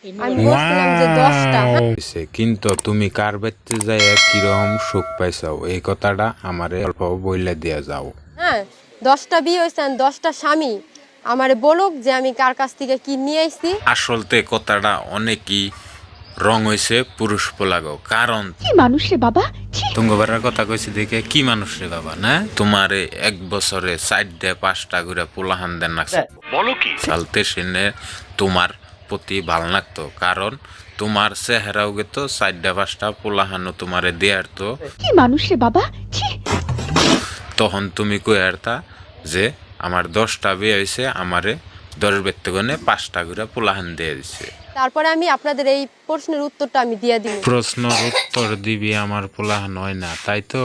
আমি বলছিলাম যে 10টা। কিন্তু তুমি কার বাড়িতে যাই কিরকম সুখ পাইছাও এই কথাটা আমারে অল্প বইলা দিয়া যাও। হ্যাঁ, 10টা বিয়ে হয়েছে, 10টা স্বামী আমারে বলুক যে আমি কার কাছ থেকে কি নিয়ে আইছি। আসলতে কথাটা অনেকই রং হয়েছে পুরুষ পোলাগো, কারণ কি মানুষ রে বাবা। তুঙ্গবারের কথা কইছি দেখে কি মানুষ রে বাবা না, তোমারে 1 বছরে 4-5টা করে পোলাহান দেন না বলো কি চালতে শুনে তোমার প্রতি ভাল লাগতো, কারণ তোমার চেহারাও গেতো 4-5টা পোলাহানও তোমারে দেয়ার তো কি মানুষ রে বাবা। তখন তুমি কই আরতা যে আমার 10টা বিয়ে হয়েছে, আমারে 10 ব্যক্তিগণে 5টা করে পোলাহান দিয়ে দিছে। তারপরে আমি আপনাদের এই প্রশ্নের উত্তরটা আমি দিয়ে দিব। প্রশ্নের উত্তর দিবি আমার পোলাহান হয় না, তাই তো?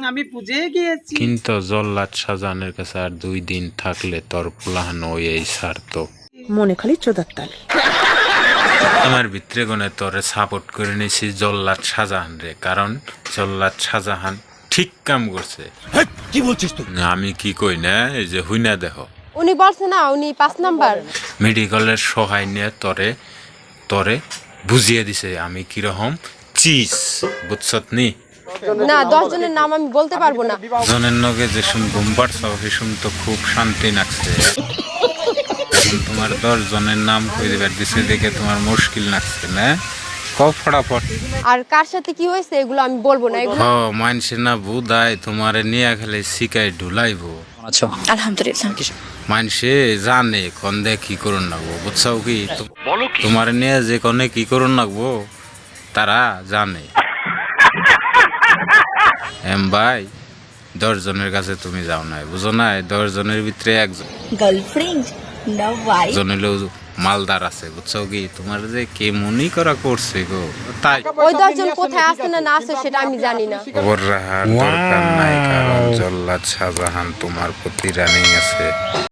আমি বুঝে গিয়েছি। কিন্তু জল্লাদ শাহজাহানের কাছে আর 2 দিন থাকলে তোর পোলাহান ওই এই ছাড়তো। মনে খালি চোদার তাল। আমার ভিতরে গনে তোরে সাপোর্ট করে নিয়েছি জল্লাদ শাহজাহান রে, কারণ জল্লাদ শাহজাহান ঠিক কাম করছে। কি বলছিস তুই? আমি কি কই না, এই যে হুইনা দেখো, উনি বলছে না উনি 5 নাম্বার। মেডিকেলের সহায় নিয়ে তরে বুঝিয়ে দিছে আমি কিরকম চিজ, বুঝছত নি? না, 10 জনের নাম আমি বলতে পারবো না। জনের নগে যে শুন ঘুম পাড়ছাও হেসুন তো খুব শান্তি লাগছে। এখন তোমার 10 জনের নাম কই দিবার দিছে দেখে তোমার মুশকিল লাগছে না? কও ফটাফট। আর কার সাথে কি হয়েছে এগুলো আমি বলবো না। এগুলো মানছে না বুদায় তোমারে নিয়ে খেলে শিকাই ঢুলাইবো। আলহামদুলিল্লাহ। মানসে জানে কন্দে কি করুন লাগবো, বুঝছাও কি? তোমার নিয়ে যে কনে কি করুন লাগবো তারা জানে। ভাই 10 জনের কাছে তুমি যাও নাই, বুঝো না? 10 জনের ভিতরে একজন গার্লফ্রেন্ড না ওয়াইফ। জন হইলেও মালদার আছে, বুঝছো কি? তোমার যে কে মনি করা করছে গো, তাই ওই 10 জন কোথায় আছে না না আছে সেটা আমি জানি না। খবর রাখার দরকার নাই, কারণ জল্লাদ শাহজাহান তোমার প্রতি রানিং আছে।